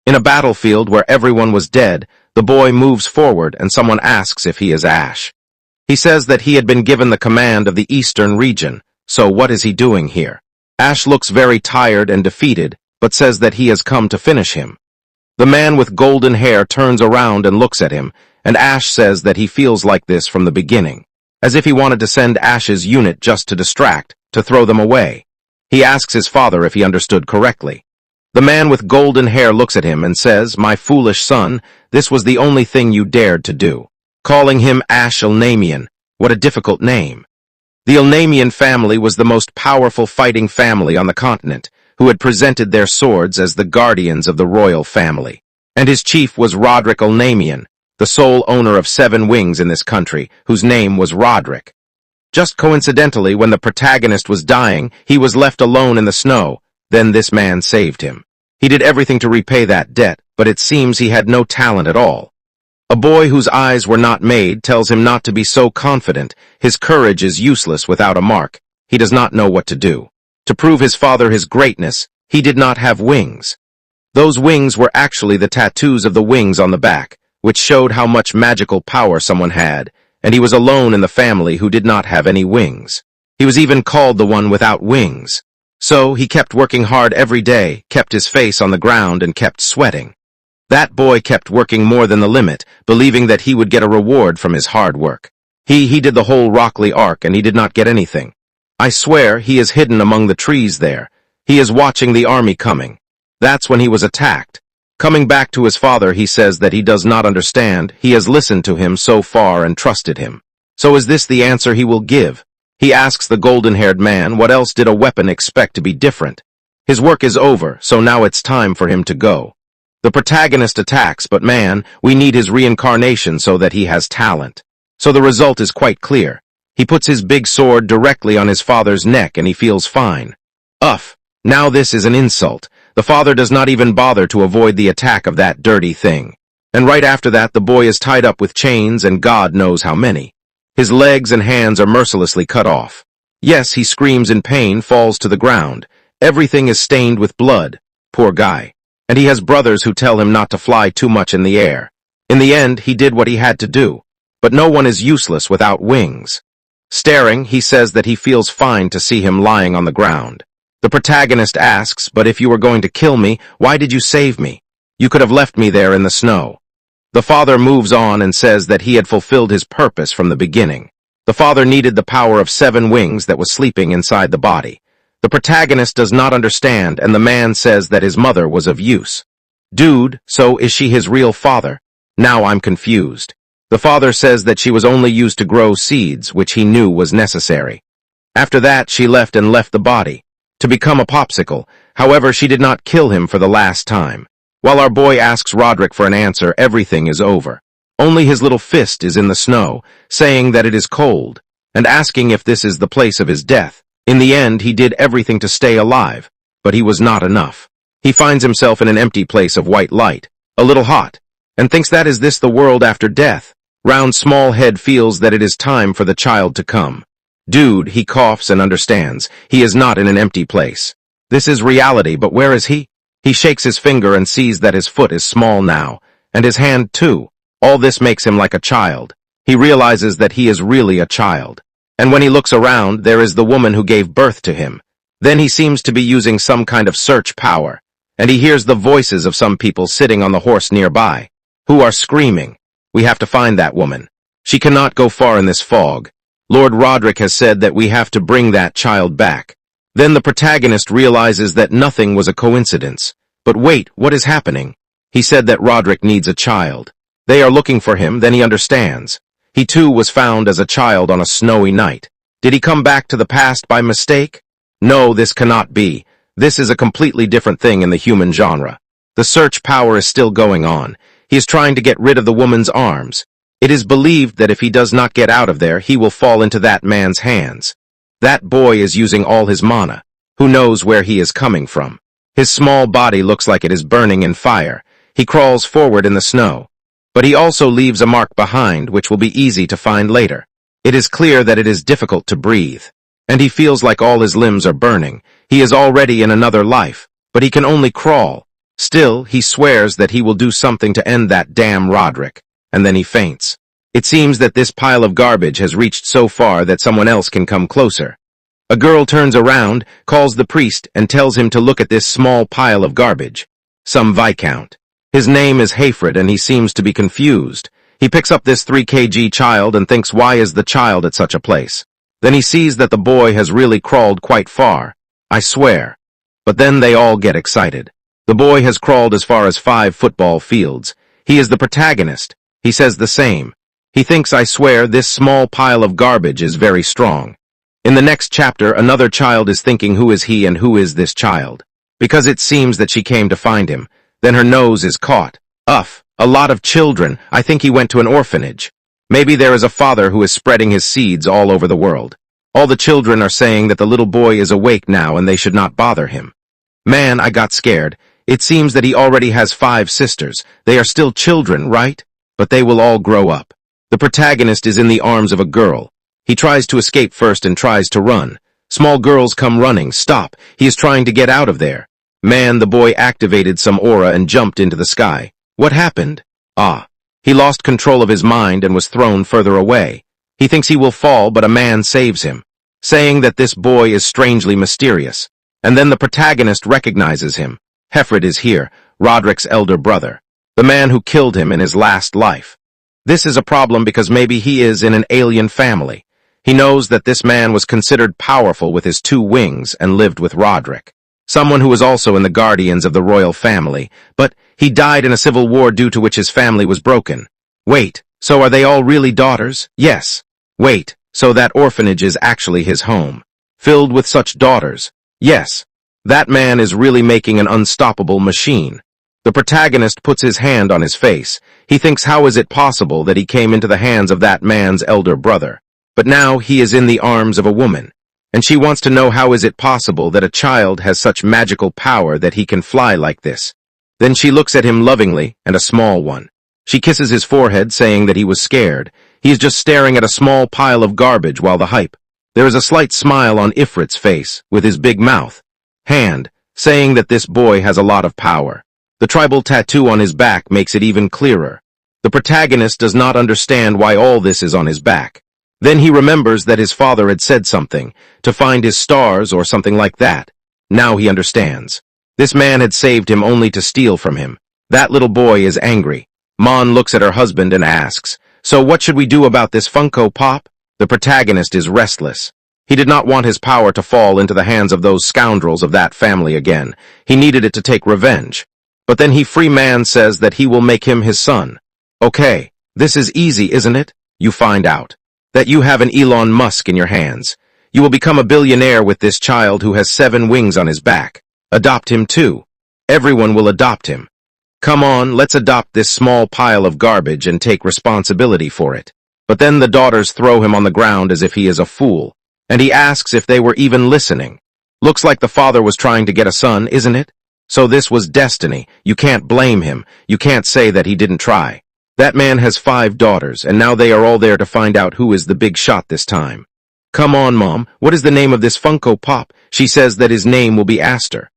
In a battlefield where everyone was dead, the boy moves forward and someone asks if he is Ash. He says that he had been given the command of the eastern region, so what is he doing here? Ash looks very tired and defeated, but says that he has come to finish him. The man with golden hair turns around and looks at him, and Ash says that he feels like this from the beginning, as if he wanted to send Ash's unit just to distract, to throw them away. He asks his father if he understood correctly. The man with golden hair looks at him and says, "My foolish son, this was the only thing you dared to do." Calling him Ash Ilnamian, what a difficult name. The Ilnamian family was the most powerful fighting family on the continent, who had presented their swords as the guardians of the royal family. And his chief was Roderick Ilnamian, the sole owner of 7 wings in this country, whose name was Roderick. Just coincidentally, when the protagonist was dying, he was left alone in the snow. Then this man saved him. He did everything to repay that debt, but it seems he had no talent at all. A boy whose eyes were not made tells him not to be so confident. His courage is useless without a mark. He does not know what to do. To prove his father his greatness, he did not have wings. Those wings were actually the tattoos of the wings on the back, which showed how much magical power someone had, and he was alone in the family who did not have any wings. He was even called the one without wings. So he kept working hard every day, kept his face on the ground, and kept sweating. That boy kept working more than the limit, believing that he would get a reward from his hard work. He did the whole Rockley arc, and he did not get anything. I swear he is hidden among the trees there. He is watching the army coming. That's when he was attacked. Coming back to his father, he says that he does not understand. He has listened to him so far and trusted him. So is this the answer he will give? He asks the golden-haired man, what else did a weapon expect to be different? His work is over, so now it's time for him to go. The protagonist attacks, but man, we need his reincarnation so that he has talent. So the result is quite clear. He puts his big sword directly on his father's neck and he feels fine. Now this is an insult. The father does not even bother to avoid the attack of that dirty thing. And right after that, the boy is tied up with chains and God knows how many. His legs and hands are mercilessly cut off. Yes, he screams in pain, falls to the ground. Everything is stained with blood. Poor guy. And he has brothers who tell him not to fly too much in the air. In the end, he did what he had to do. But no one is useless without wings. Staring, he says that he feels fine to see him lying on the ground. The protagonist asks, but if you were going to kill me, why did you save me? You could have left me there in the snow. The father moves on and says that he had fulfilled his purpose from the beginning. The father needed the power of 7 wings that was sleeping inside the body. The protagonist does not understand, and the man says that his mother was of use. Dude, so is she his real father? Now I'm confused. The father says that she was only used to grow seeds, which he knew was necessary. After that, she left the body, to become a popsicle. However, she did not kill him for the last time. While our boy asks Roderick for an answer, everything is over. Only his little fist is in the snow, saying that it is cold, and asking if this is the place of his death. In the end, he did everything to stay alive, but he was not enough. He finds himself in an empty place of white light, a little hot, and thinks that is this the world after death. Round small head feels that it is time for the child to come. Dude, he coughs and understands. He is not in an empty place. This is reality, but where is he? He shakes his finger and sees that his foot is small now, and his hand too. All this makes him like a child. He realizes that he is really a child. And when he looks around, there is the woman who gave birth to him. Then he seems to be using some kind of search power, and he hears the voices of some people sitting on the horse nearby, who are screaming. We have to find that woman. She cannot go far in this fog. Lord Roderick has said that we have to bring that child back. Then the protagonist realizes that nothing was a coincidence. But wait, what is happening? He said that Roderick needs a child. They are looking for him, then he understands. He too was found as a child on a snowy night. Did he come back to the past by mistake? No, this cannot be. This is a completely different thing in the human genre. The search power is still going on. He is trying to get rid of the woman's arms. It is believed that if he does not get out of there, he will fall into that man's hands. That boy is using all his mana. Who knows where he is coming from? His small body looks like it is burning in fire. He crawls forward in the snow. But he also leaves a mark behind, which will be easy to find later. It is clear that it is difficult to breathe. And he feels like all his limbs are burning. He is already in another life, but he can only crawl. Still, he swears that he will do something to end that damn Roderick, and then he faints. It seems that this pile of garbage has reached so far that someone else can come closer. A girl turns around, calls the priest, and tells him to look at this small pile of garbage. Some Viscount. His name is Hayfred, and he seems to be confused. He picks up this 3 kg child and thinks, why is the child at such a place? Then he sees that the boy has really crawled quite far. I swear. But then they all get excited. The boy has crawled as far as 5 football fields. He is the protagonist. He says the same. He thinks, I swear, this small pile of garbage is very strong. In the next chapter, another child is thinking, who is he and who is this child? Because it seems that she came to find him. Then her nose is caught. A lot of children. I think he went to an orphanage. Maybe there is a father who is spreading his seeds all over the world. All the children are saying that the little boy is awake now and they should not bother him. Man, I got scared. It seems that he already has 5 sisters. They are still children, right? But they will all grow up. The protagonist is in the arms of a girl. He tries to escape first and tries to run. Small girls come running. Stop. He is trying to get out of there. Man, the boy activated some aura and jumped into the sky. What happened? He lost control of his mind and was thrown further away. He thinks he will fall, but a man saves him, saying that this boy is strangely mysterious. And then the protagonist recognizes him. Hayfred is here, Roderick's elder brother, the man who killed him in his last life. This is a problem because maybe he is in an alien family. He knows that this man was considered powerful with his 2 wings and lived with Roderick, someone who was also in the Guardians of the royal family, but he died in a civil war due to which his family was broken. Wait, so are they all really daughters? Yes. Wait, so that orphanage is actually his home, filled with such daughters? Yes. That man is really making an unstoppable machine. The protagonist puts his hand on his face. He thinks, how is it possible that he came into the hands of that man's elder brother? But now he is in the arms of a woman, and she wants to know, how is it possible that a child has such magical power that he can fly like this? Then she looks at him lovingly, and a small one. She kisses his forehead, saying that he was scared. He is just staring at a small pile of garbage while the hype. There is a slight smile on Ifrit's face, with his big mouth. Hand, saying that this boy has a lot of power. The tribal tattoo on his back makes it even clearer. The protagonist does not understand why all this is on his back. Then he remembers that his father had said something, to find his stars or something like that. Now he understands. This man had saved him only to steal from him. That little boy is angry. Mon looks at her husband and asks, so what should we do about this Funko Pop? The protagonist is restless. He did not want his power to fall into the hands of those scoundrels of that family again. He needed it to take revenge. But then free man says that he will make him his son. Okay, this is easy, isn't it? You find out that you have an Elon Musk in your hands. You will become a billionaire with this child who has 7 wings on his back. Adopt him too. Everyone will adopt him. Come on, let's adopt this small pile of garbage and take responsibility for it. But then the daughters throw him on the ground as if he is a fool, and he asks if they were even listening. Looks like the father was trying to get a son, isn't it? So this was destiny. You can't blame him. You can't say that he didn't try. That man has 5 daughters, and now they are all there to find out who is the big shot this time. Come on, Mom, what is the name of this Funko Pop? She says that his name will be Aster.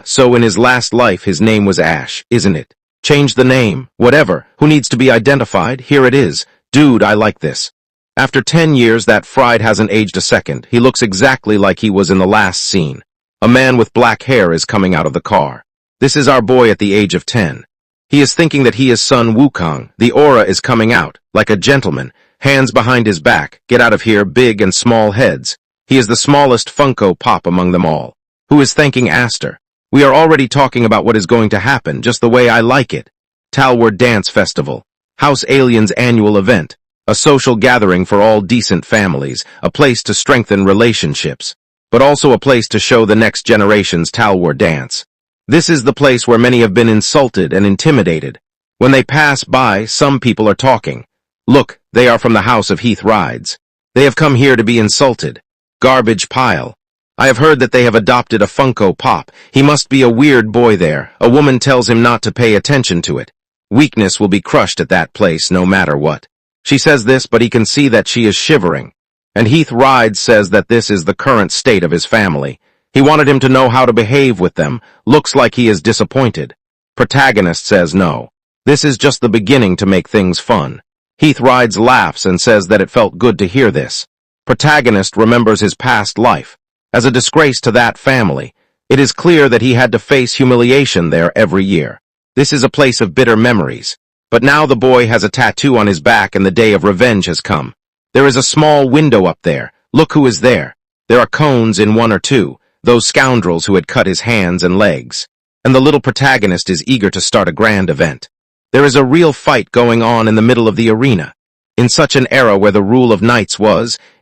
So in his last life his name was Ash, isn't it? Change the name, whatever. Who needs to be identified? Here it is. Dude, I like this. After 10 years, that Fried hasn't aged a second. He looks exactly like he was in the last scene. A man with black hair is coming out of the car. This is our boy at the age of 10. He is thinking that he is Sun Wukong. The aura is coming out, like a gentleman, hands behind his back. Get out of here, big and small heads. He is the smallest Funko Pop among them all. Who is thanking Aster? We are already talking about what is going to happen, just the way I like it. Talward Dance Festival. House Aliens annual event. A social gathering for all decent families, a place to strengthen relationships, but also a place to show the next generation's Talwar dance. This is the place where many have been insulted and intimidated. When they pass by, some people are talking. Look, they are from the house of Heath Rides. They have come here to be insulted. Garbage pile. I have heard that they have adopted a Funko Pop. He must be a weird boy there. A woman tells him not to pay attention to it. Weakness will be crushed at that place no matter what. She says this, but he can see that she is shivering. And Heath Rides says that this is the current state of his family. He wanted him to know how to behave with them. Looks like he is disappointed. Protagonist says no. This is just the beginning to make things fun. Heath Rides laughs and says that it felt good to hear this. Protagonist remembers his past life. As a disgrace to that family, it is clear that he had to face humiliation there every year. This is a place of bitter memories. But now the boy has a tattoo on his back and the day of revenge has come. There is a small window up there. Look who is there. There are cones in one or two, those scoundrels who had cut his hands and legs. And the little protagonist is eager to start a grand event. There is a real fight going on in the middle of the arena. In such an era where the rule of knights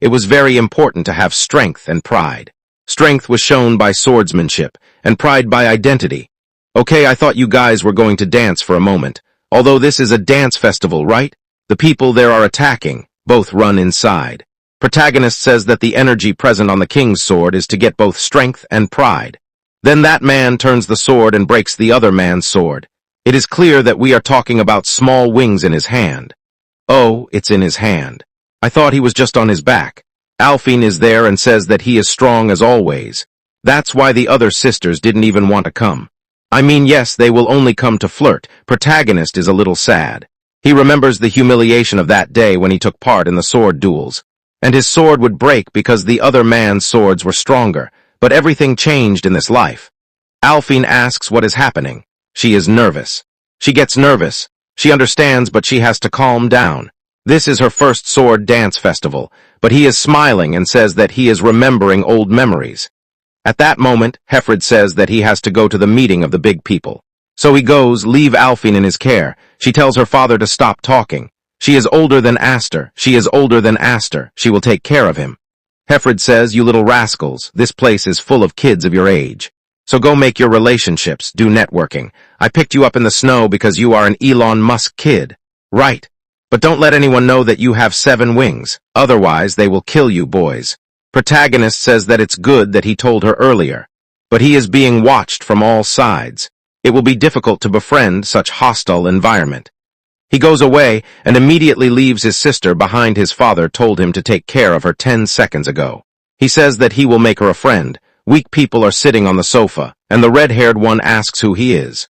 it was very important to have strength and pride. Strength was shown by swordsmanship, and pride by identity. Okay, I thought you guys were going to dance for a moment. Although this is a dance festival, right? The people there are attacking. Both run inside. Protagonist says that the energy present on the king's sword is to get both strength and pride. Then that man turns the sword and breaks the other man's sword. It is clear that we are talking about small wings in his hand. Oh, it's in his hand. I thought he was just on his back. Alphine is there and says that he is strong as always. That's why the other sisters didn't even want to come. I mean, yes, they will only come to flirt. Protagonist is a little sad. He remembers the humiliation of that day when he took part in the sword duels. And his sword would break because the other man's swords were stronger. But everything changed in this life. Alphine asks what is happening. She is nervous. She gets nervous. She understands, but she has to calm down. This is her first sword dance festival, but he is smiling and says that he is remembering old memories. At that moment, Hefrid says that he has to go to the meeting of the big people. So he goes, leave Alphine in his care. She tells her father to stop talking. She is older than Aster. She is older than Aster. She will take care of him. Hefrid says, you little rascals, this place is full of kids of your age. So go make your relationships, do networking. I picked you up in the snow because you are an Elon Musk kid. Right. But don't let anyone know that you have 7 wings. Otherwise, they will kill you, boys. Protagonist says that it's good that he told her earlier. But he is being watched from all sides. It will be difficult to befriend such hostile environment. He goes away and immediately leaves his sister behind his father told him to take care of her 10 seconds ago. He says that he will make her a friend. Weak people are sitting on the sofa, and the red-haired one asks who he is.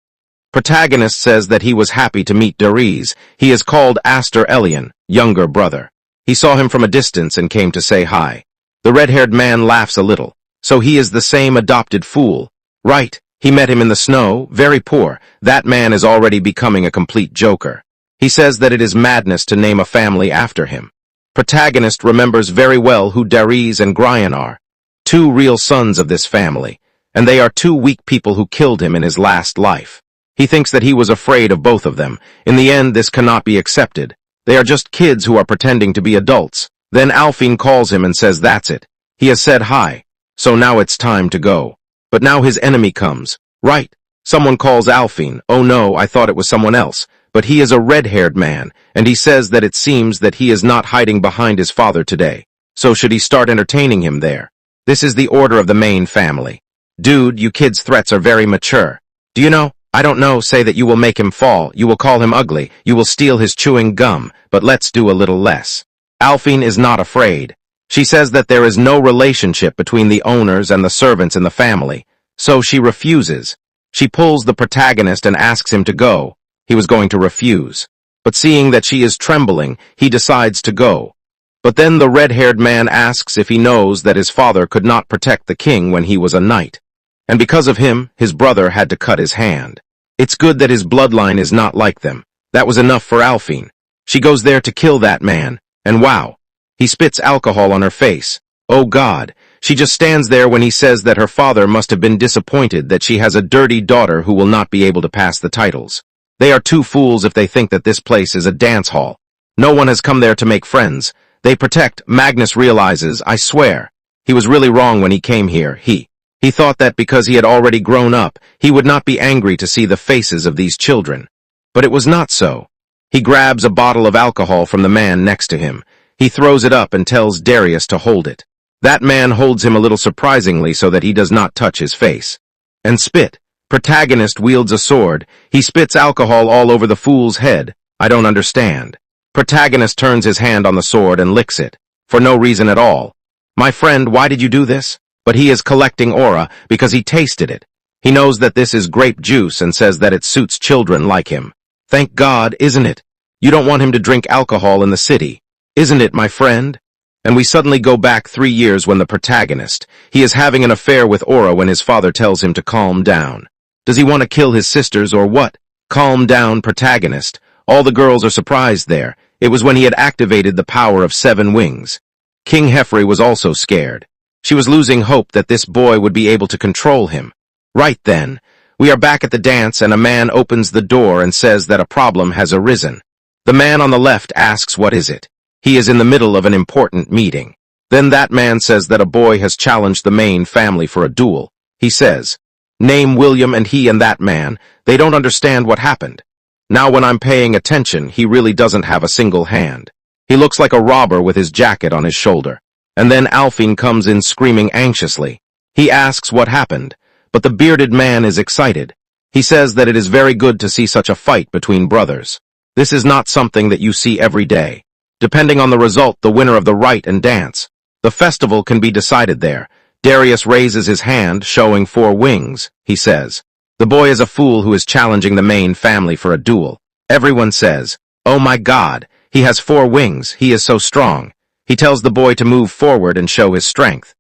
Protagonist says that he was happy to meet Deriz. He is called Aster Elion, younger brother. He saw him from a distance and came to say hi. The red-haired man laughs a little. So he is the same adopted fool. Right, he met him in the snow, very poor. That man is already becoming a complete joker. He says that it is madness to name a family after him. Protagonist remembers very well who Deriz and Gryan are. 2 real sons of this family, and they are 2 weak people who killed him in his last life. He thinks that he was afraid of both of them. In the end, this cannot be accepted. They are just kids who are pretending to be adults. Then Alphine calls him and says that's it. He has said hi, so now it's time to go. But now his enemy comes. Right. Someone calls Alphine. Oh no, I thought it was someone else. But he is a red-haired man, and he says that it seems that he is not hiding behind his father today. So should he start entertaining him there? This is the order of the main family. Dude, you kids' threats are very mature. Do you know? I don't know, say that you will make him fall, you will call him ugly, you will steal his chewing gum, but let's do a little less. Alphine is not afraid. She says that there is no relationship between the owners and the servants in the family, so she refuses. She pulls the protagonist and asks him to go. He was going to refuse. But seeing that she is trembling, he decides to go. But then the red-haired man asks if he knows that his father could not protect the king when he was a knight. And because of him, his brother had to cut his hand. It's good that his bloodline is not like them. That was enough for Alphine. She goes there to kill that man, and wow, he spits alcohol on her face. Oh God, she just stands there when he says that her father must have been disappointed that she has a dirty daughter who will not be able to pass the titles. They are 2 fools if they think that this place is a dance hall. No one has come there to make friends. They protect. Magnus realizes, I swear, he was really wrong when he came here. He thought that because he had already grown up, he would not be angry to see the faces of these children. But it was not so. He grabs a bottle of alcohol from the man next to him. He throws it up and tells Darius to hold it. That man holds him a little surprisingly so that he does not touch his face. And spit. Protagonist wields a sword. He spits alcohol all over the fool's head. I don't understand. Protagonist turns his hand on the sword and licks it. For no reason at all. My friend, why did you do this? But he is collecting aura because he tasted it. He knows that this is grape juice and says that it suits children like him. Thank God, isn't it? You don't want him to drink alcohol in the city. Isn't it, my friend? And we suddenly go back 3 years when the protagonist, he is having an affair with Aura when his father tells him to calm down. Does he want to kill his sisters or what? Calm down, protagonist. All the girls are surprised there. It was when he had activated the power of 7 wings. King Hefri was also scared. She was losing hope that this boy would be able to control him. Right then, we are back at the dance and a man opens the door and says that a problem has arisen. The man on the left asks what is it. He is in the middle of an important meeting. Then that man says that a boy has challenged the main family for a duel. He says, "Name William," and he and that man, they don't understand what happened. Now when I'm paying attention, he really doesn't have a single hand. He looks like a robber with his jacket on his shoulder. And then Alphine comes in screaming anxiously. He asks what happened, but the bearded man is excited. He says that it is very good to see such a fight between brothers. This is not something that you see every day. Depending on the result, the winner of the right and dance. The festival can be decided there. Darius raises his hand, showing 4 wings. He says, "The boy is a fool who is challenging the main family for a duel." Everyone says, "Oh my God, he has 4 wings, he is so strong." He tells the boy to move forward and show his strength.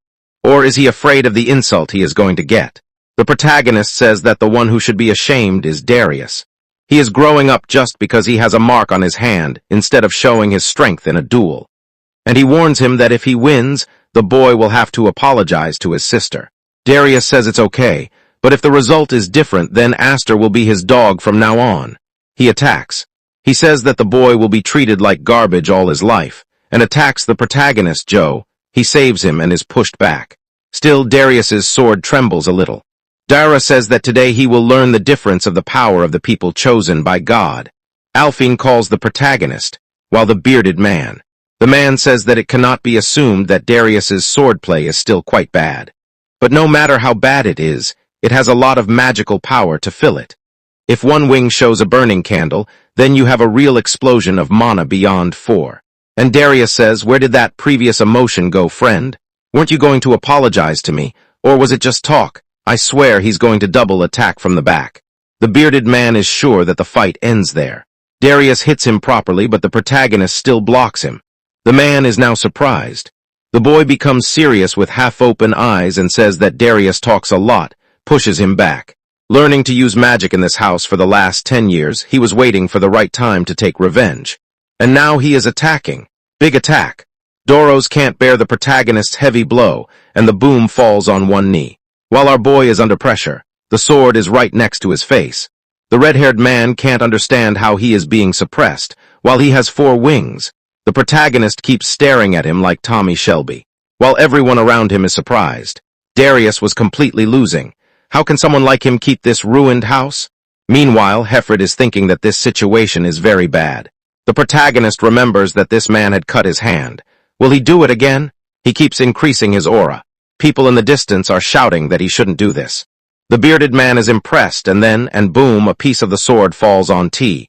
Or is he afraid of the insult he is going to get? The protagonist says that the one who should be ashamed is Darius. He is growing up just because he has a mark on his hand instead of showing his strength in a duel. And he warns him that if he wins, the boy will have to apologize to his sister. Darius says it's okay, but if the result is different, then Aster will be his dog from now on. He attacks. He says that the boy will be treated like garbage all his life, and attacks the protagonist, Joe. He saves him and is pushed back. Still, Darius's sword trembles a little. Dara says that today he will learn the difference of the power of the people chosen by God. Alphine calls the protagonist, while the bearded man. The man says that it cannot be assumed that Darius's swordplay is still quite bad. But no matter how bad it is, it has a lot of magical power to fill it. If one wing shows a burning candle, then you have a real explosion of mana beyond 4. And Darius says, "Where did that previous emotion go, friend? Weren't you going to apologize to me? Or was it just talk? I swear he's going to double attack from the back." The bearded man is sure that the fight ends there. Darius hits him properly, but the protagonist still blocks him. The man is now surprised. The boy becomes serious with half-open eyes and says that Darius talks a lot, pushes him back. Learning to use magic in this house for the last 10 years, he was waiting for the right time to take revenge. And now he is attacking. Big attack. Doros can't bear the protagonist's heavy blow, and the boom falls on one knee. While our boy is under pressure, the sword is right next to his face. The red-haired man can't understand how he is being suppressed, while he has 4 wings. The protagonist keeps staring at him like Tommy Shelby, while everyone around him is surprised. Darius was completely losing. How can someone like him keep this ruined house? Meanwhile, Hefrid is thinking that this situation is very bad. The protagonist remembers that this man had cut his hand. Will he do it again? He keeps increasing his aura. People in the distance are shouting that he shouldn't do this. The bearded man is impressed, and then, and boom, a piece of the sword falls on T.